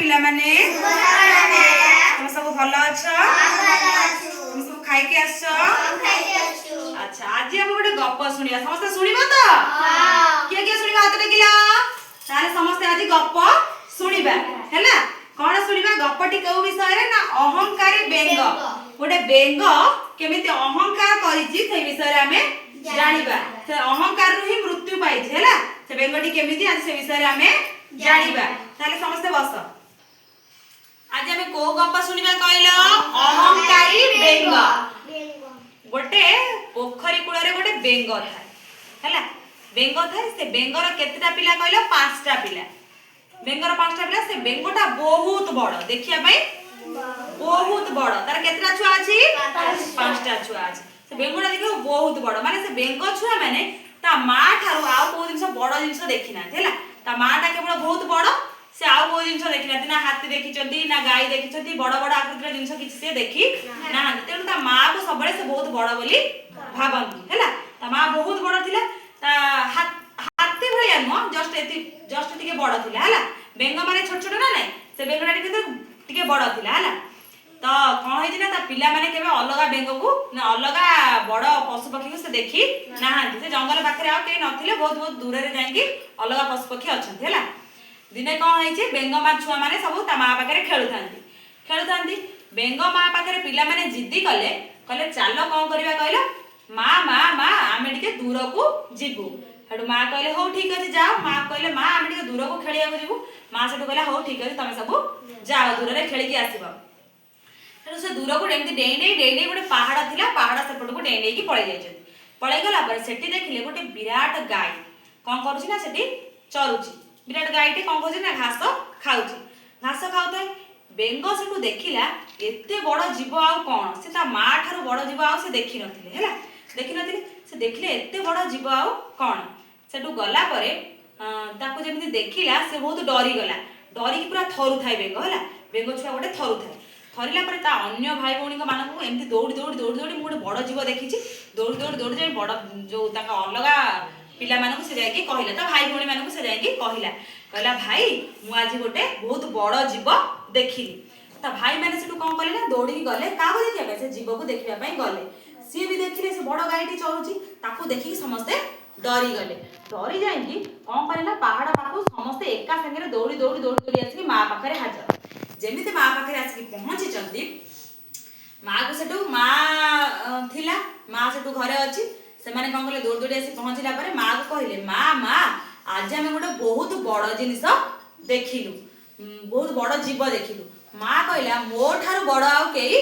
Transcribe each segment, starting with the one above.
पिला माने तुम सब भल अछ तुम सब खाई के आछ अच्छा आज हम गोटे गप सुनिया समस्त सुनिबो तो के के सुनिबा हाथ टेकिला ताले समस्त आज गप सुनिबा हैला कोन सुनिबा गपटी केउ विषय रे ना अहंकारी बेंग गोटे बेंग केमिति अहंकार करिछि से विषय रे हमें जानिबा से अहंकार रु ही मृत्यु पाइछि हैला से बेंगटी केमिति आज से विषय रे हमें जानिबा ताले समस्त बस आज हमें को गप सुनिबा कहलो अहंकारी बेंग गोटे पोखरी कूल रे गोटे बेंग थाए हैला बेंग थाए से बेंगर केतेटा पिला कहलो पांचटा पिला बेंगर पांचटा पिला से बेंगटा बहुत बड़ देखिया पई बहुत बड़ तार केतेटा छुआ अछि पांचटा छुआ अछि से बेंगटा देखियो बहुत बड़ माने से बेंग छुआ माने ता मां ठारू आ को जिंस बड़ जिंस देखिना हैला ता माटा केवल बहुत बड़ से आउ को जिंस देखिना ना हाथी देखिचंती ना गाय देखिचंती बड़ बड़ आकृतिर जिंस किछ से देखि ना तेनु ता मां को सबले से बहुत बड़ बोली भाबंती हैला ता मां बहुत बड़ थिला ता हाथी भलिया न जस्ट टिके बड़ थिला हैला बेंग माने छोट छोट ना नै से बेंगडा टिके बड़ थिला हैला तो कोन होई ना ता पिला माने केबे अलगा बेंग को ना अलगा बड़ पशु पक्षी को से देखि ना से जंगल पाखरे आ के नथिले बहुत बहुत दूर रे जाई अलगा पशु पक्षी अछंती हैला दिने कोन होई छै बेंग मा छुआ माने सब ता मां पाखरे खेलुथांती बेंग मां पाखरे पिला माने जिद्दी कले चालो कोन करबा कहला मां मां मां आमे टिके दूर को जीवु हेडु मां कहले हो ठीक अछि जाओ मां कहले मां आमे टिके दूर को खेलिया को जीवु मां सेटु कहला हो ठीक अछि तमे सब जाओ दूर रे खेली के आसीबो हेडु से दूर को एमती डेई गोटे पहाड़ थिला पहाड़ सेपट को डेई की पळै जाय पळै गला पर सेठी देखिले गोटे विराट गाय कोन करूछि ना सेठी चरुछि विराट गायटी कोन करूछि ना घास खाउथाय बेंग सेटु देखिला एते बड़ जीव आ कोन से ता मां ठारू बड़ जीव आ से देखि नथिले से देखिले एते बड़ जीव आ कोन सेटु गला परे ताको जेमिति देखिला से बहुत डरी गला डरी की पूरा थरु थाय बेंग हला बेंग छुआ गोटे थरु थाय थरिला परे ता अन्य भाई भौणी को मानक एमती दौड़ी मु गोटे बड़ जीव देखिछि दौड़ी जाई बड़ जो ताका अलगा पिला मानक से जाई की कहिला ता भाई भौणी मानक से जाई की कहला भाई मु आज गोटे बहुत बड़ जीव देखिली ता भाई माने सेटु कोन करले ना दौड़ी गले काको देखिया से जीव को देखिया पई गले सी भी देखिले से बड़ गायटी चलुची ताको देखि समस्ते डरी जाई की कोन करे ना पहाड़ पाखु समस्ते एका संगे दौड़ी आसी मां पाखरे हाजर जेमिति मां पाखरे आसी पहुंची चंदी मां को सेटु मां थिला मां सेटु घरे अछि से माने कोन करले दौड़ी आसी पहुंचला परे मां को कहले मां आज हम गोटे बहुत बड़ जिनिस देखिलु बहुत बड़ जीव देखिलु मां कहला मो ठारू बड़ आउ केई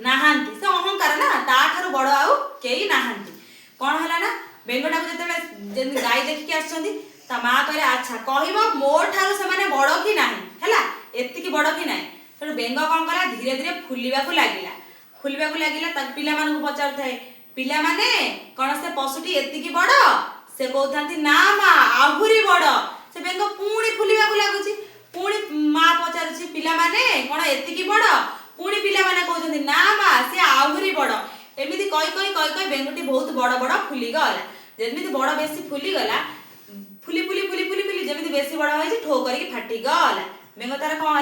नाहांती से अहंकार ना ता ठारू बड़ आउ केई नाहांती कोन हला ना बेंगटा को जते गाय देखि के आछंती ता मां कहले अच्छा कहिबो मो ठारू से माने बड़ की नाही हैला एत्ति की बड़ की नाही तो बेंग कोन कला धीरे धीरे फुलिबा को लागिला ता पिला मान को पचार थाए पिला माने कोन से पशुटी एत्ति की बड़ से कहथांती ना मां आहुरी बड़ से बेंग पूणी फुलिबा को लागुची पूणी मां पचारुची पिला माने कोन एत्ति की बड़ पूणी पिला माने कहथांती ना मां से आहुरी बड़ एमिति कई बेंगटी बहुत बड़ फुली गला जेमिति बड़ बेसी फुली गला फुली जेमिति बेसी बड़ होई ठो करके फाटी गला बेंग तार कोन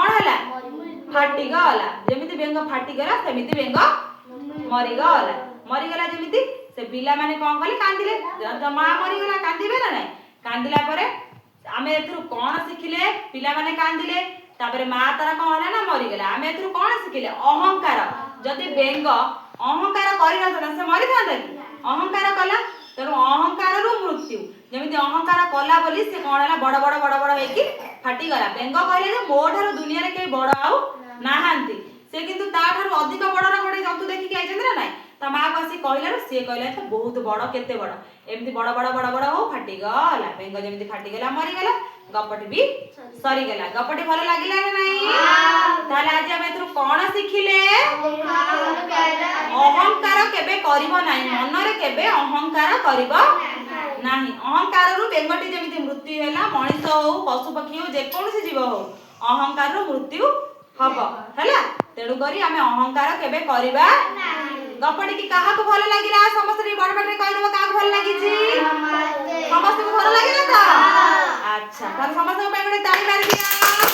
हला फाटी गला जेमिति बेंग फाटी गला सेमिति बेंग मरी गला जेमिति से पिला माने कोन कले कांदिले मां मरी गला कांदिबे ना नै कांदिला परे आमे एथरु कोन सिखिले पिला माने कांदिले तापरे मां तारा कोन हला ना मरी गला आमे एथरु कोन सिखिले अहंकार जदि बेंग अहंकार करि न से मरि थांदा कि अहंकार कला तेनु अहंकार रु मृत्यु जेमिति अहंकार कला बोली से कोन हला बड़ हेकी फाटी गला बेंग कहले जे मो ठारू दुनिया रे के बड़ आउ नाहांती से किंतु ता ठारू अधिक बड़ गोटे जंतु देखि के आइछन ना नै ता मां कसी कहले से कहले तो बहुत बड़ केते बड़ एमति बड़ हो फाटी गला बेंग जेमिति फाटी गला मरि गला गपटी भी सरी गला गपटी भलो लागिला ना नै ताले आज हम एथरु कोन सिखिले अहंकार केबे करिवो नै मन रे केबे अहंकार करिवो नाही अहंकार रु बेंगटी जेमिति मृत्यु हैला मनिष हो पशु पक्षी हो जे कोन से जीव हो अहंकार रु मृत्यु हबो हैला तेडु करी हमें अहंकार केबे करिबा गपटी की काहा को भलो लागिला समस्त रे बड़ बड़ कहि देबो काहा भलो लागि छी समस्त को भलो लागिला त अच्छा तार समस्त को बेंगटी ताली मारि दिया।